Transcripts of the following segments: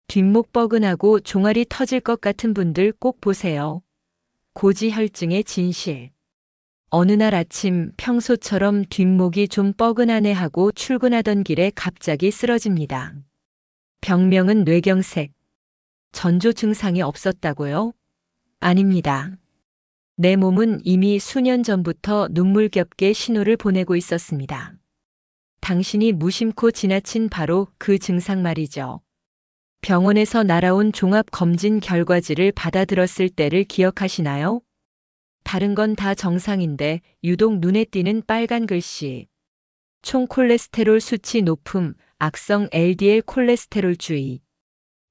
뒷목 뻐근하고 종아리 터질 것 같은 분들 꼭 보세요. 고지혈증의 진실. 어느 날 아침 평소처럼 뒷목이 좀 뻐근하네 하고 출근하던 길에 갑자기 쓰러집니다. 병명은 뇌경색. 전조 증상이 없었다고요? 아닙니다. 내 몸은 이미 수년 전부터 눈물겹게 신호를 보내고 있었습니다. 당신이 무심코 지나친 바로 그 증상 말이죠. 병원에서 날아온 종합검진 결과지를 받아들었을 때를 기억하시나요? 다른 건 다 정상인데 유독 눈에 띄는 빨간 글씨. 총 콜레스테롤 수치 높음, 악성 LDL 콜레스테롤 주의.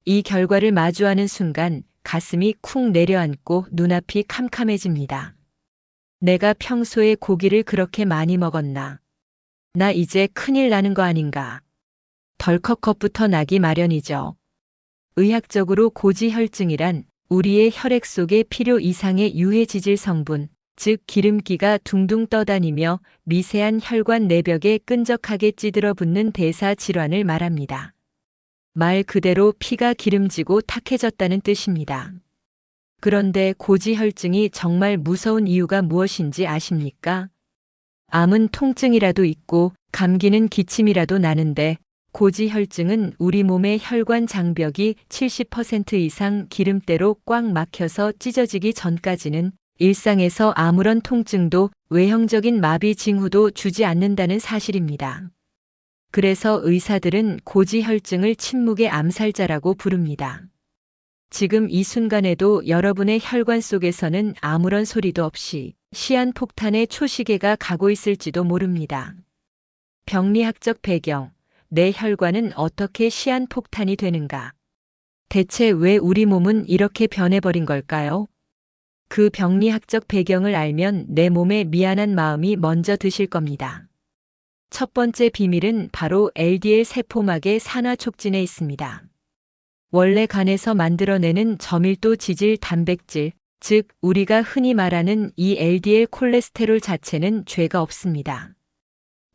이 결과를 마주하는 순간 가슴이 쿵 내려앉고 눈앞이 캄캄해집니다. 내가 평소에 고기를 그렇게 많이 먹었나? 나 이제 큰일 나는 거 아닌가? 덜컥 겁부터 나기 마련이죠. 의학적으로 고지혈증이란 우리의 혈액 속의 필요 이상의 유해 지질 성분, 즉 기름기가 둥둥 떠다니며 미세한 혈관 내벽에 끈적하게 찌들어 붙는 대사 질환을 말합니다. 말 그대로 피가 기름지고 탁해졌다는 뜻입니다. 그런데 고지혈증이 정말 무서운 이유가 무엇인지 아십니까? 암은 통증이라도 있고 감기는 기침이라도 나는데 고지혈증은 우리 몸의 혈관 장벽이 70% 이상 기름때로 꽉 막혀서 찢어지기 전까지는 일상에서 아무런 통증도 외형적인 마비 징후도 주지 않는다는 사실입니다. 그래서 의사들은 고지혈증을 침묵의 암살자라고 부릅니다. 지금 이 순간에도 여러분의 혈관 속에서는 아무런 소리도 없이 시한폭탄의 초시계가 가고 있을지도 모릅니다. 병리학적 배경, 내 혈관은 어떻게 시한폭탄이 되는가? 대체 왜 우리 몸은 이렇게 변해버린 걸까요? 그 병리학적 배경을 알면 내 몸에 미안한 마음이 먼저 드실 겁니다. 첫 번째 비밀은 바로 LDL 세포막의 산화 촉진에 있습니다. 원래 간에서 만들어내는 저밀도 지질 단백질, 즉 우리가 흔히 말하는 이 LDL 콜레스테롤 자체는 죄가 없습니다.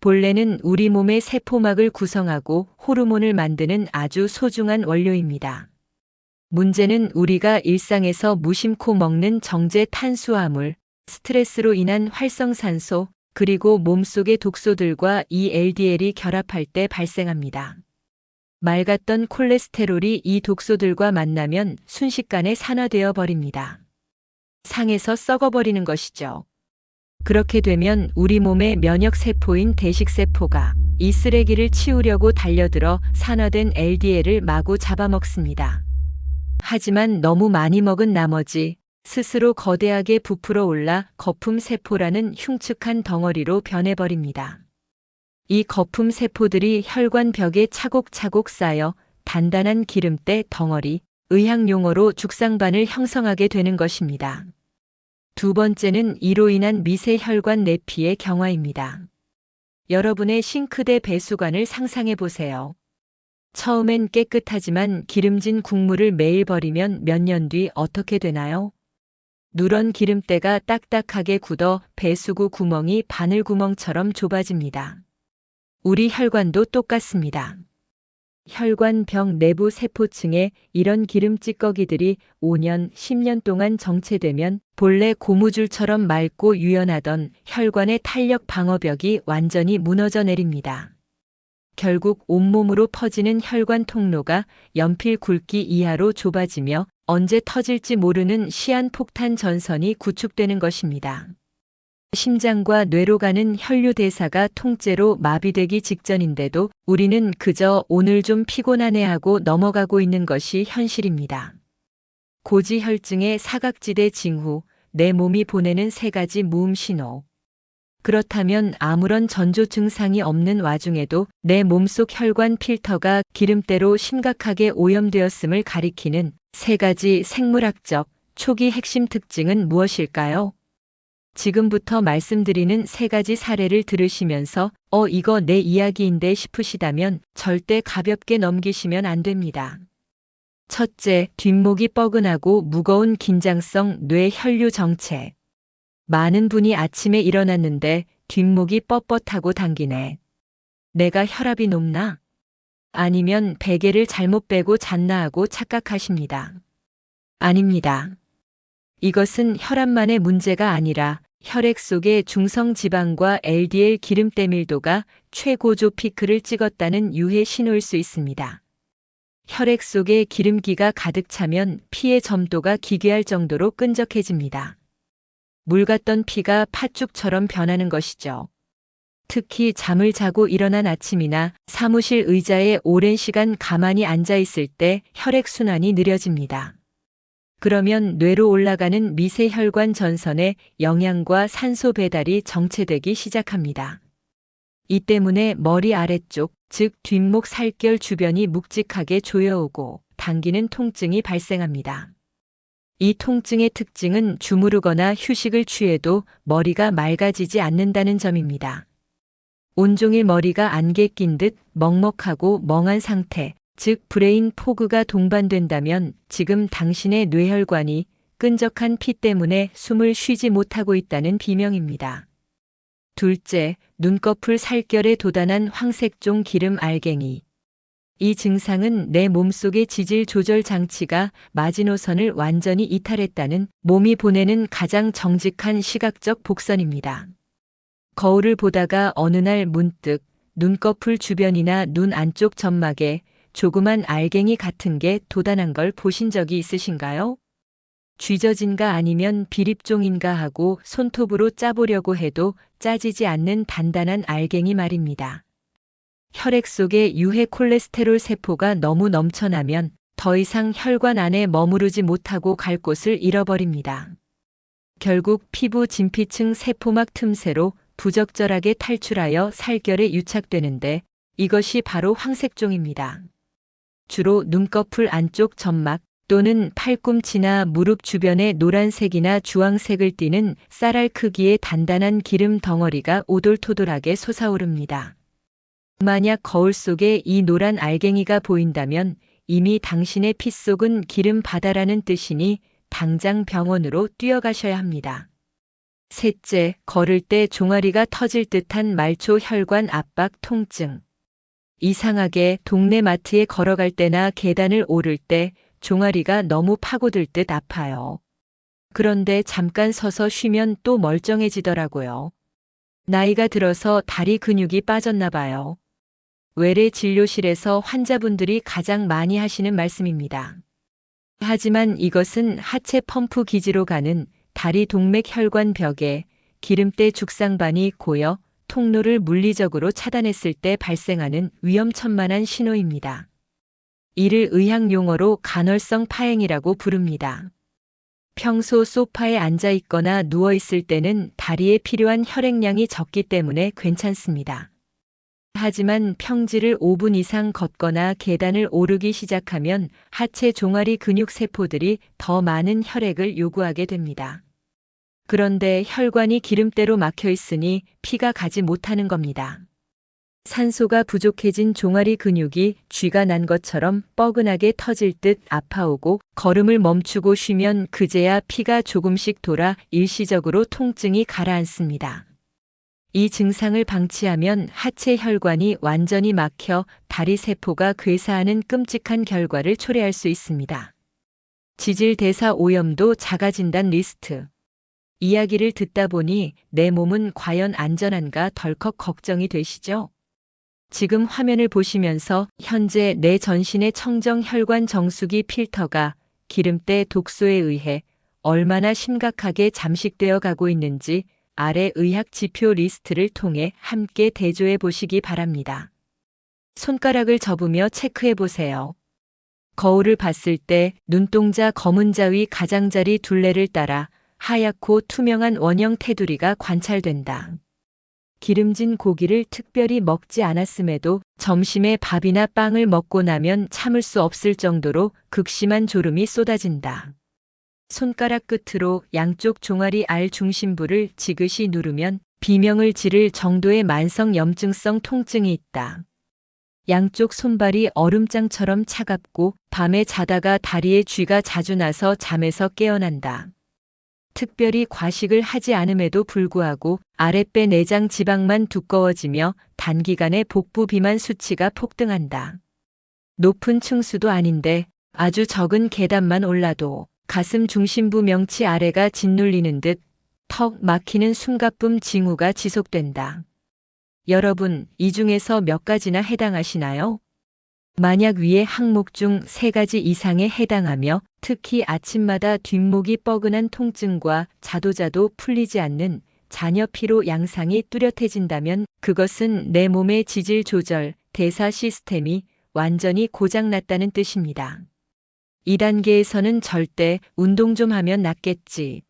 본래는 우리 몸의 세포막을 구성하고 호르몬을 만드는 아주 소중한 원료입니다. 문제는 우리가 일상에서 무심코 먹는 정제 탄수화물, 스트레스로 인한 활성산소, 그리고 몸속의 독소들과 이 LDL이 결합할 때 발생합니다. 맑았던 콜레스테롤이 이 독소들과 만나면 순식간에 산화되어 버립니다. 상에서 썩어버리는 것이죠. 그렇게 되면 우리 몸의 면역세포인 대식세포가 이 쓰레기를 치우려고 달려들어 산화된 LDL을 마구 잡아먹습니다. 하지만 너무 많이 먹은 나머지 스스로 거대하게 부풀어 올라 거품세포라는 흉측한 덩어리로 변해버립니다. 이 거품세포들이 혈관 벽에 차곡차곡 쌓여 단단한 기름때 덩어리, 의학용어로 죽상반을 형성하게 되는 것입니다. 두 번째는 이로 인한 미세혈관 내피의 경화입니다. 여러분의 싱크대 배수관을 상상해 보세요. 처음엔 깨끗하지만 기름진 국물을 매일 버리면 몇 년 뒤 어떻게 되나요? 누런 기름때가 딱딱하게 굳어 배수구 구멍이 바늘구멍처럼 좁아집니다. 우리 혈관도 똑같습니다. 혈관벽 내부 세포층에 이런 기름 찌꺼기들이 5년, 10년 동안 정체되면 본래 고무줄처럼 맑고 유연하던 혈관의 탄력 방어벽이 완전히 무너져 내립니다. 결국 온몸으로 퍼지는 혈관 통로가 연필 굵기 이하로 좁아지며 언제 터질지 모르는 시한폭탄 전선이 구축되는 것입니다. 심장과 뇌로 가는 혈류 대사가 통째로 마비되기 직전인데도 우리는 그저 오늘 좀 피곤하네 하고 넘어가고 있는 것이 현실입니다. 고지혈증의 사각지대 징후, 내 몸이 보내는 세 가지 무음 신호. 그렇다면 아무런 전조 증상이 없는 와중에도 내 몸속 혈관 필터가 기름때로 심각하게 오염되었음을 가리키는 세 가지 생물학적 초기 핵심 특징은 무엇일까요? 지금부터 말씀드리는 세 가지 사례를 들으시면서 이거 내 이야기인데 싶으시다면 절대 가볍게 넘기시면 안 됩니다. 첫째, 뒷목이 뻐근하고 무거운 긴장성 뇌 혈류 정체. 많은 분이 아침에 일어났는데 뒷목이 뻣뻣하고 당기네. 내가 혈압이 높나? 아니면 베개를 잘못 빼고 잤나 하고 착각하십니다. 아닙니다. 이것은 혈압만의 문제가 아니라 혈액 속의 중성 지방과 LDL 기름때 밀도가 최고조 피크를 찍었다는 유해 신호일 수 있습니다. 혈액 속에 기름기가 가득 차면 피의 점도가 기괴할 정도로 끈적해집니다. 물 같던 피가 팥죽처럼 변하는 것이죠. 특히 잠을 자고 일어난 아침이나 사무실 의자에 오랜 시간 가만히 앉아 있을 때 혈액순환이 느려집니다. 그러면 뇌로 올라가는 미세혈관 전선에 영양과 산소 배달이 정체되기 시작합니다. 이 때문에 머리 아래쪽, 즉 뒷목 살결 주변이 묵직하게 조여오고 당기는 통증이 발생합니다. 이 통증의 특징은 주무르거나 휴식을 취해도 머리가 맑아지지 않는다는 점입니다. 온종일 머리가 안개 낀 듯 먹먹하고 멍한 상태, 즉 브레인 포그가 동반된다면 지금 당신의 뇌혈관이 끈적한 피 때문에 숨을 쉬지 못하고 있다는 비명입니다. 둘째, 눈꺼풀 살결에 돋아난 황색종 기름 알갱이. 이 증상은 내 몸속의 지질 조절 장치가 마지노선을 완전히 이탈했다는 몸이 보내는 가장 정직한 시각적 복선입니다. 거울을 보다가 어느 날 문득 눈꺼풀 주변이나 눈 안쪽 점막에 조그만 알갱이 같은 게 돋아난 걸 보신 적이 있으신가요? 쥐젖인가 아니면 비립종인가 하고 손톱으로 짜보려고 해도 짜지지 않는 단단한 알갱이 말입니다. 혈액 속에 유해 콜레스테롤 세포가 너무 넘쳐나면 더 이상 혈관 안에 머무르지 못하고 갈 곳을 잃어버립니다. 결국 피부 진피층 세포막 틈새로 부적절하게 탈출하여 살결에 유착되는데 이것이 바로 황색종입니다. 주로 눈꺼풀 안쪽 점막 또는 팔꿈치나 무릎 주변에 노란색이나 주황색을 띠는 쌀알 크기의 단단한 기름 덩어리가 오돌토돌하게 솟아오릅니다. 만약 거울 속에 이 노란 알갱이가 보인다면 이미 당신의 피 속은 기름 바다라는 뜻이니 당장 병원으로 뛰어가셔야 합니다. 셋째, 걸을 때 종아리가 터질 듯한 말초 혈관 압박 통증. 이상하게 동네 마트에 걸어갈 때나 계단을 오를 때 종아리가 너무 파고들 듯 아파요. 그런데 잠깐 서서 쉬면 또 멀쩡해지더라고요. 나이가 들어서 다리 근육이 빠졌나 봐요. 외래 진료실에서 환자분들이 가장 많이 하시는 말씀입니다. 하지만 이것은 하체 펌프 기지로 가는 다리 동맥 혈관 벽에 기름때 죽상반이 고여 통로를 물리적으로 차단했을 때 발생하는 위험천만한 신호입니다. 이를 의학 용어로 간헐성 파행이라고 부릅니다. 평소 소파에 앉아 있거나 누워 있을 때는 다리에 필요한 혈액량이 적기 때문에 괜찮습니다. 하지만 평지를 5분 이상 걷거나 계단을 오르기 시작하면 하체 종아리 근육 세포들이 더 많은 혈액을 요구하게 됩니다. 그런데 혈관이 기름때로 막혀 있으니 피가 가지 못하는 겁니다. 산소가 부족해진 종아리 근육이 쥐가 난 것처럼 뻐근하게 터질 듯 아파오고 걸음을 멈추고 쉬면 그제야 피가 조금씩 돌아 일시적으로 통증이 가라앉습니다. 이 증상을 방치하면 하체 혈관이 완전히 막혀 다리 세포가 괴사하는 끔찍한 결과를 초래할 수 있습니다. 지질대사 오염도 자가진단 리스트. 이야기를 듣다 보니 내 몸은 과연 안전한가 덜컥 걱정이 되시죠? 지금 화면을 보시면서 현재 내 전신의 청정 혈관 정수기 필터가 기름때 독소에 의해 얼마나 심각하게 잠식되어 가고 있는지 아래 의학 지표 리스트를 통해 함께 대조해 보시기 바랍니다. 손가락을 접으며 체크해 보세요. 거울을 봤을 때 눈동자 검은 자위 가장자리 둘레를 따라 하얗고 투명한 원형 테두리가 관찰된다. 기름진 고기를 특별히 먹지 않았음에도 점심에 밥이나 빵을 먹고 나면 참을 수 없을 정도로 극심한 졸음이 쏟아진다. 손가락 끝으로 양쪽 종아리 알 중심부를 지그시 누르면 비명을 지를 정도의 만성 염증성 통증이 있다. 양쪽 손발이 얼음장처럼 차갑고 밤에 자다가 다리에 쥐가 자주 나서 잠에서 깨어난다. 특별히 과식을 하지 않음에도 불구하고 아랫배 내장 지방만 두꺼워지며 단기간에 복부 비만 수치가 폭등한다. 높은 층수도 아닌데 아주 적은 계단만 올라도 가슴 중심부 명치 아래가 짓눌리는 듯 턱 막히는 숨가쁨 징후가 지속된다. 여러분, 이 중에서 몇 가지나 해당하시나요? 만약 위의 항목 중 3가지 이상에 해당하며 특히 아침마다 뒷목이 뻐근한 통증과 자도자도 풀리지 않는 잔여 피로 양상이 뚜렷해진다면 그것은 내 몸의 지질 조절, 대사 시스템이 완전히 고장났다는 뜻입니다. 2단계에서는 절대 운동 좀 하면 낫겠지.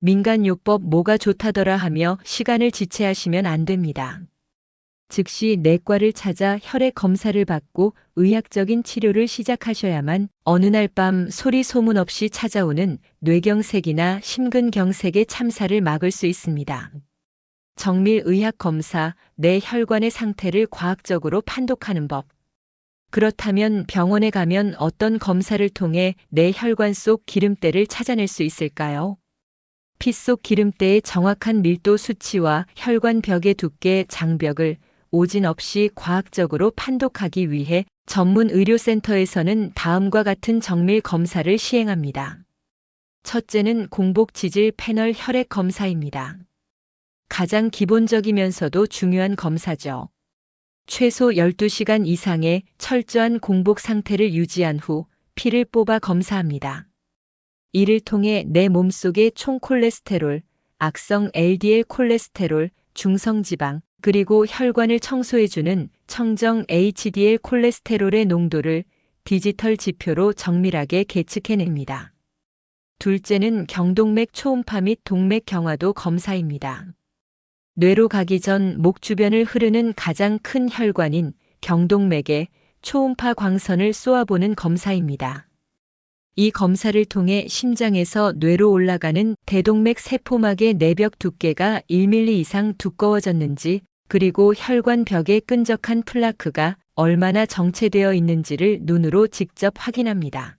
민간요법 뭐가 좋다더라 하며 시간을 지체하시면 안 됩니다. 즉시 내과를 찾아 혈액 검사를 받고 의학적인 치료를 시작하셔야만 어느 날 밤 소리 소문 없이 찾아오는 뇌경색이나 심근경색의 참사를 막을 수 있습니다. 정밀 의학 검사, 내 혈관의 상태를 과학적으로 판독하는 법. 그렇다면 병원에 가면 어떤 검사를 통해 내 혈관 속 기름때를 찾아낼 수 있을까요? 피 속 기름때의 정확한 밀도 수치와 혈관 벽의 두께, 장벽을 오진 없이 과학적으로 판독하기 위해 전문 의료센터에서는 다음과 같은 정밀 검사를 시행합니다. 첫째는 공복 지질 패널 혈액 검사입니다. 가장 기본적이면서도 중요한 검사죠. 최소 12시간 이상의 철저한 공복 상태를 유지한 후 피를 뽑아 검사합니다. 이를 통해 내 몸속의 총 콜레스테롤, 악성 LDL 콜레스테롤, 중성지방, 그리고 혈관을 청소해주는 청정 HDL 콜레스테롤의 농도를 디지털 지표로 정밀하게 계측해냅니다. 둘째는 경동맥 초음파 및 동맥 경화도 검사입니다. 뇌로 가기 전 목 주변을 흐르는 가장 큰 혈관인 경동맥에 초음파 광선을 쏘아보는 검사입니다. 이 검사를 통해 심장에서 뇌로 올라가는 대동맥 세포막의 내벽 두께가 1mm 이상 두꺼워졌는지, 그리고 혈관 벽에 끈적한 플라크가 얼마나 정체되어 있는지를 눈으로 직접 확인합니다.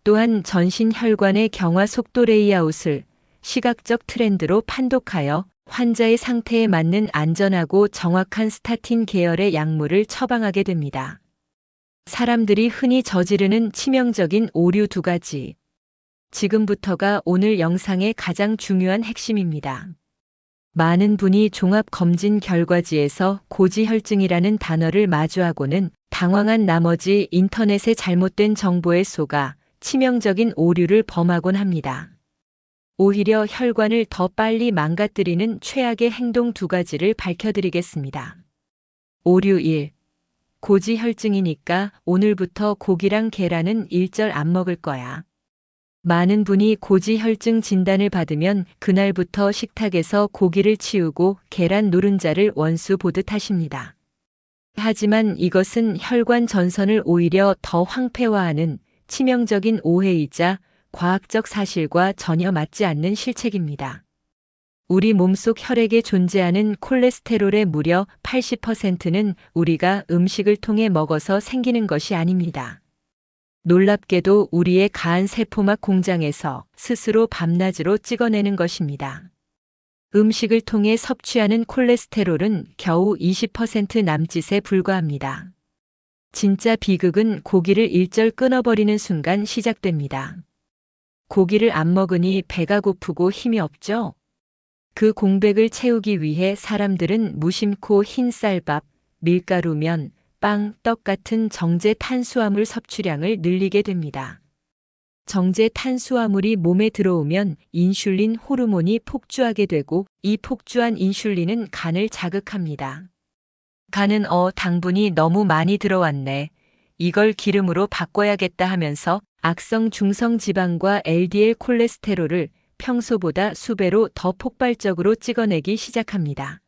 또한 전신 혈관의 경화 속도 레이아웃을 시각적 트렌드로 판독하여 환자의 상태에 맞는 안전하고 정확한 스타틴 계열의 약물을 처방하게 됩니다. 사람들이 흔히 저지르는 치명적인 오류 2가지. 지금부터가 오늘 영상의 가장 중요한 핵심입니다. 많은 분이 종합검진 결과지에서 고지혈증이라는 단어를 마주하고는 당황한 나머지 인터넷의 잘못된 정보에 속아 치명적인 오류를 범하곤 합니다. 오히려 혈관을 더 빨리 망가뜨리는 최악의 행동 2가지를 밝혀드리겠습니다. 오류 1. 고지혈증이니까 오늘부터 고기랑 계란은 일절 안 먹을 거야. 많은 분이 고지혈증 진단을 받으면 그날부터 식탁에서 고기를 치우고 계란 노른자를 원수 보듯 하십니다. 하지만 이것은 혈관 전선을 오히려 더 황폐화하는 치명적인 오해이자 과학적 사실과 전혀 맞지 않는 실책입니다. 우리 몸속 혈액에 존재하는 콜레스테롤의 무려 80%는 우리가 음식을 통해 먹어서 생기는 것이 아닙니다. 놀랍게도 우리의 가한 세포막 공장에서 스스로 밤낮으로 찍어내는 것입니다. 음식을 통해 섭취하는 콜레스테롤은 겨우 20% 남짓에 불과합니다. 진짜 비극은 고기를 일절 끊어버리는 순간 시작됩니다. 고기를 안 먹으니 배가 고프고 힘이 없죠? 그 공백을 채우기 위해 사람들은 무심코 흰쌀밥, 밀가루면, 빵, 떡 같은 정제 탄수화물 섭취량을 늘리게 됩니다. 정제 탄수화물이 몸에 들어오면 인슐린 호르몬이 폭주하게 되고 이 폭주한 인슐린은 간을 자극합니다. 간은 당분이 너무 많이 들어왔네. 이걸 기름으로 바꿔야겠다 하면서 악성 중성 지방과 LDL 콜레스테롤을 평소보다 수배로 더 폭발적으로 찍어내기 시작합니다.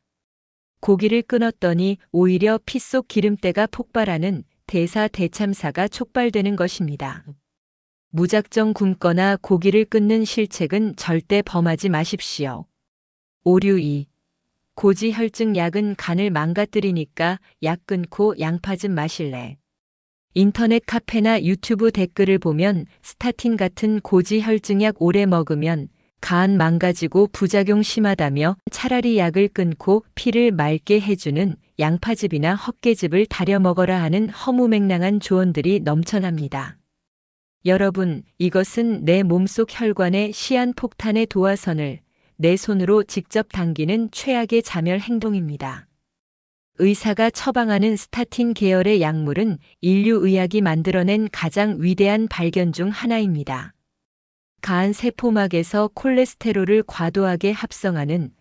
고기를 끊었더니 오히려 피 속 기름때가 폭발하는 대사 대참사가 촉발되는 것입니다. 무작정 굶거나 고기를 끊는 실책은 절대 범하지 마십시오. 오류 2. 고지혈증 약은 간을 망가뜨리니까 약 끊고 양파 좀 마실래. 인터넷 카페나 유튜브 댓글을 보면 스타틴 같은 고지혈증약 오래 먹으면 간 망가지고 부작용 심하다며 차라리 약을 끊고 피를 맑게 해주는 양파즙이나 헛개즙을 달여 먹어라 하는 허무맹랑한 조언들이 넘쳐납니다. 여러분, 이것은 내 몸속 혈관의 시한폭탄의 도화선을 내 손으로 직접 당기는 최악의 자멸 행동입니다. 의사가 처방하는 스타틴 계열의 약물은 인류의학이 만들어낸 가장 위대한 발견 중 하나입니다. 간 세포막에서 콜레스테롤을 과도하게 합성하는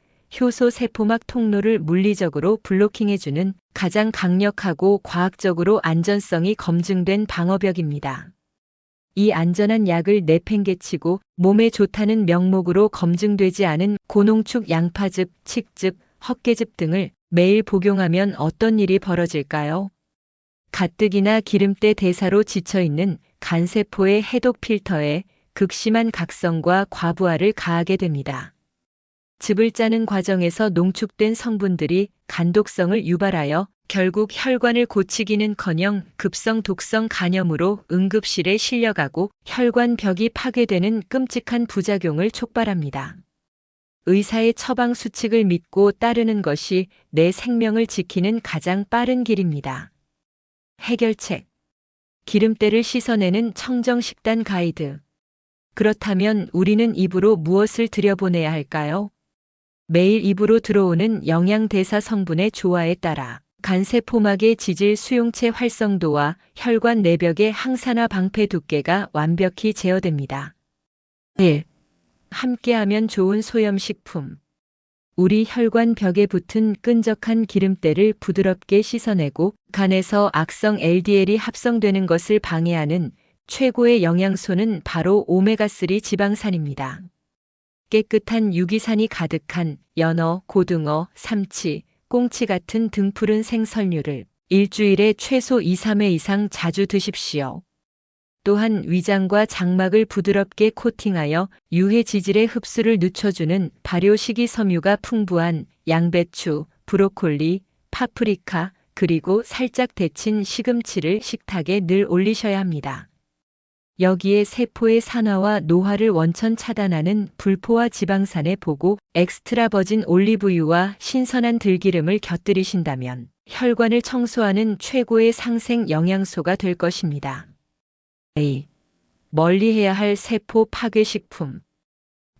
효소 세포막 통로를 물리적으로 블로킹해주는 가장 강력하고 과학적으로 안전성이 검증된 방어벽입니다. 이 안전한 약을 내팽개치고 몸에 좋다는 명목으로 검증되지 않은 고농축 양파즙, 칡즙, 헛개즙 등을 매일 복용하면 어떤 일이 벌어질까요? 가뜩이나 기름때 대사로 지쳐있는 간세포의 해독 필터에 극심한 각성과 과부하를 가하게 됩니다. 즙을 짜는 과정에서 농축된 성분들이 간독성을 유발하여 결국 혈관을 고치기는커녕 급성 독성 간염으로 응급실에 실려가고 혈관벽이 파괴되는 끔찍한 부작용을 촉발합니다. 의사의 처방 수칙을 믿고 따르는 것이 내 생명을 지키는 가장 빠른 길입니다. 해결책. 기름때를 씻어내는 청정식단 가이드. 그렇다면 우리는 입으로 무엇을 들여보내야 할까요? 매일 입으로 들어오는 영양대사 성분의 조화에 따라 간세포막의 지질 수용체 활성도와 혈관 내벽의 항산화 방패 두께가 완벽히 제어됩니다. 1. 함께하면 좋은 소염식품. 우리 혈관 벽에 붙은 끈적한 기름때를 부드럽게 씻어내고 간에서 악성 LDL이 합성되는 것을 방해하는 최고의 영양소는 바로 오메가3 지방산입니다. 깨끗한 유기산이 가득한 연어, 고등어, 삼치, 꽁치 같은 등푸른 생선류를 일주일에 최소 2~3회 이상 자주 드십시오. 또한 위장과 장막을 부드럽게 코팅하여 유해 지질의 흡수를 늦춰주는 발효 식이섬유가 풍부한 양배추, 브로콜리, 파프리카, 그리고 살짝 데친 시금치를 식탁에 늘 올리셔야 합니다. 여기에 세포의 산화와 노화를 원천 차단하는 불포화 지방산의 보고 엑스트라 버진 올리브유와 신선한 들기름을 곁들이신다면 혈관을 청소하는 최고의 상생 영양소가 될 것입니다. A. 멀리해야 할 세포 파괴식품.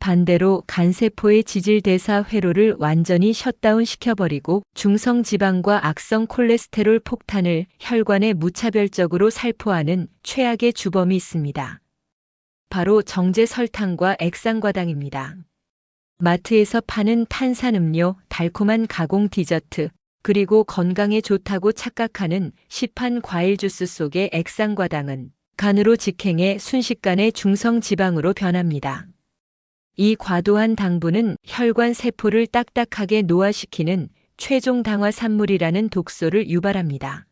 반대로 간세포의 지질대사 회로를 완전히 셧다운 시켜버리고 중성지방과 악성 콜레스테롤 폭탄을 혈관에 무차별적으로 살포하는 최악의 주범이 있습니다. 바로 정제 설탕과 액상과당입니다. 마트에서 파는 탄산음료, 달콤한 가공 디저트, 그리고 건강에 좋다고 착각하는 시판 과일 주스 속의 액상과당은 간으로 직행해 순식간에 중성지방으로 변합니다. 이 과도한 당분은 혈관 세포를 딱딱하게 노화시키는 최종 당화 산물이라는 독소를 유발합니다.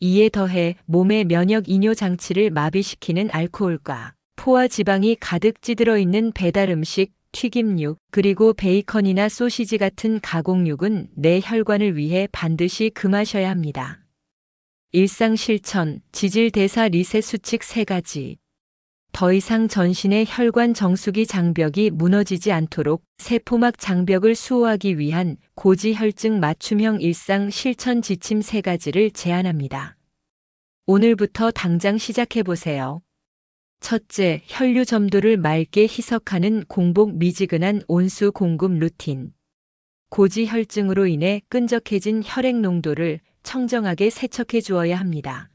이에 더해 몸의 면역 이뇨 장치를 마비시키는 알코올과 포화 지방이 가득 찌들어 있는 배달 음식, 튀김육, 그리고 베이컨이나 소시지 같은 가공육은 내 혈관을 위해 반드시 금하셔야 합니다. 일상 실천, 지질 대사 리셋 수칙 3가지. 더 이상 전신의 혈관 정수기 장벽이 무너지지 않도록 세포막 장벽을 수호하기 위한 고지혈증 맞춤형 일상 실천 지침 3가지를 제안합니다. 오늘부터 당장 시작해보세요. 첫째, 혈류 점도를 맑게 희석하는 공복 미지근한 온수 공급 루틴. 고지혈증으로 인해 끈적해진 혈액 농도를 청정하게 세척해 주어야 합니다.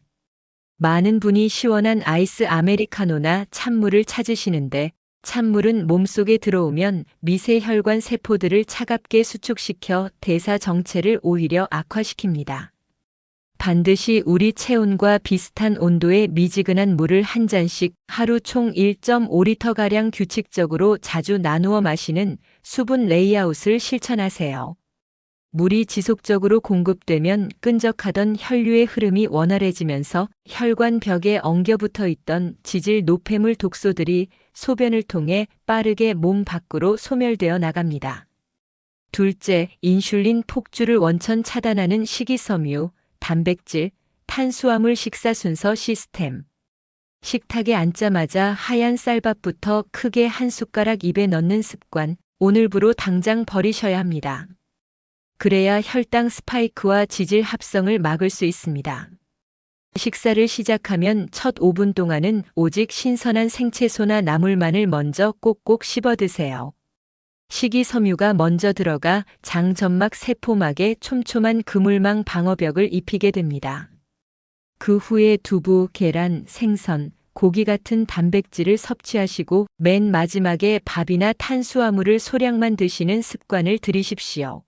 많은 분이 시원한 아이스 아메리카노나 찬물을 찾으시는데 찬물은 몸속에 들어오면 미세 혈관 세포들을 차갑게 수축시켜 대사 정체를 오히려 악화시킵니다. 반드시 우리 체온과 비슷한 온도의 미지근한 물을 한 잔씩 하루 총 1.5리터가량 규칙적으로 자주 나누어 마시는 수분 레이아웃을 실천하세요. 물이 지속적으로 공급되면 끈적하던 혈류의 흐름이 원활해지면서 혈관 벽에 엉겨붙어 있던 지질 노폐물 독소들이 소변을 통해 빠르게 몸 밖으로 소멸되어 나갑니다. 둘째, 인슐린 폭주를 원천 차단하는 식이섬유, 단백질, 탄수화물 식사 순서 시스템. 식탁에 앉자마자 하얀 쌀밥부터 크게 한 숟가락 입에 넣는 습관, 오늘부로 당장 버리셔야 합니다. 그래야 혈당 스파이크와 지질 합성을 막을 수 있습니다. 식사를 시작하면 첫 5분 동안은 오직 신선한 생채소나 나물만을 먼저 꼭꼭 씹어 드세요. 식이섬유가 먼저 들어가 장점막 세포막에 촘촘한 그물망 방어벽을 입히게 됩니다. 그 후에 두부, 계란, 생선, 고기 같은 단백질을 섭취하시고 맨 마지막에 밥이나 탄수화물을 소량만 드시는 습관을 들이십시오.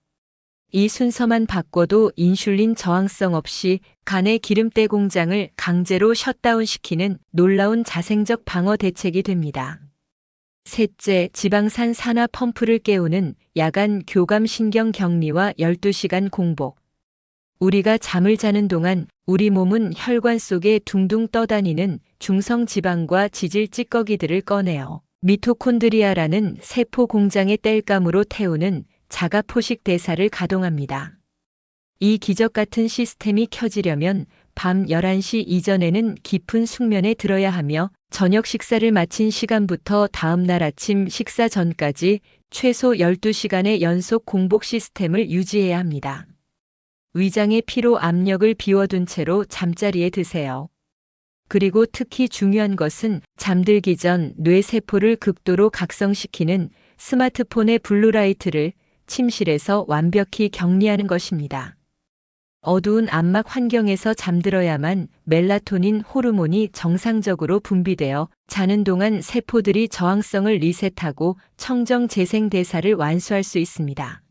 이 순서만 바꿔도 인슐린 저항성 없이 간의 기름때 공장을 강제로 셧다운시키는 놀라운 자생적 방어 대책이 됩니다. 셋째, 지방산 산화 펌프를 깨우는 야간 교감신경 격리와 12시간 공복. 우리가 잠을 자는 동안 우리 몸은 혈관 속에 둥둥 떠다니는 중성 지방과 지질 찌꺼기들을 꺼내어 미토콘드리아라는 세포 공장의 땔감으로 태우는 자가 포식 대사를 가동합니다. 이 기적 같은 시스템이 켜지려면 밤 11시 이전에는 깊은 숙면에 들어야 하며 저녁 식사를 마친 시간부터 다음 날 아침 식사 전까지 최소 12시간의 연속 공복 시스템을 유지해야 합니다. 위장의 피로 압력을 비워둔 채로 잠자리에 드세요. 그리고 특히 중요한 것은 잠들기 전 뇌세포를 극도로 각성시키는 스마트폰의 블루라이트를 침실에서 완벽히 격리하는 것입니다. 어두운 암막 환경에서 잠들어야만 멜라토닌 호르몬이 정상적으로 분비되어 자는 동안 세포들이 저항성을 리셋하고 청정 재생 대사를 완수할 수 있습니다.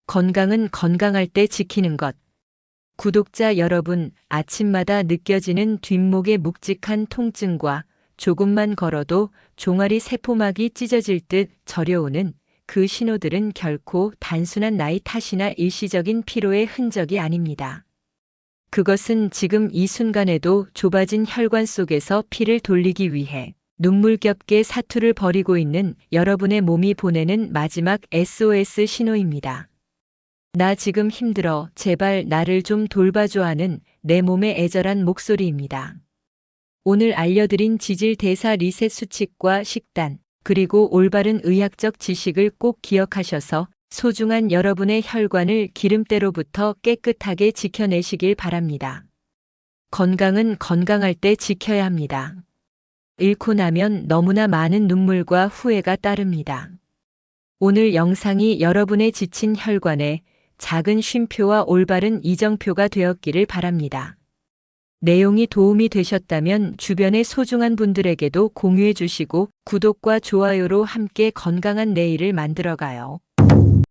건강은 건강할 때 지키는 것. 구독자 여러분, 아침마다 느껴지는 뒷목의 묵직한 통증과 조금만 걸어도 종아리 세포막이 찢어질 듯 저려오는 그 신호들은 결코 단순한 나이 탓이나 일시적인 피로의 흔적이 아닙니다. 그것은 지금 이 순간에도 좁아진 혈관 속에서 피를 돌리기 위해 눈물겹게 사투를 벌이고 있는 여러분의 몸이 보내는 마지막 SOS 신호입니다. 나 지금 힘들어. 제발 나를 좀 돌봐줘 하는 내 몸의 애절한 목소리입니다. 오늘 알려드린 지질 대사 리셋 수칙과 식단, 그리고 올바른 의학적 지식을 꼭 기억하셔서 소중한 여러분의 혈관을 기름때로부터 깨끗하게 지켜내시길 바랍니다. 건강은 건강할 때 지켜야 합니다. 잃고 나면 너무나 많은 눈물과 후회가 따릅니다. 오늘 영상이 여러분의 지친 혈관에 작은 쉼표와 올바른 이정표가 되었기를 바랍니다. 내용이 도움이 되셨다면 주변의 소중한 분들에게도 공유해 주시고 구독과 좋아요로 함께 건강한 내일을 만들어가요.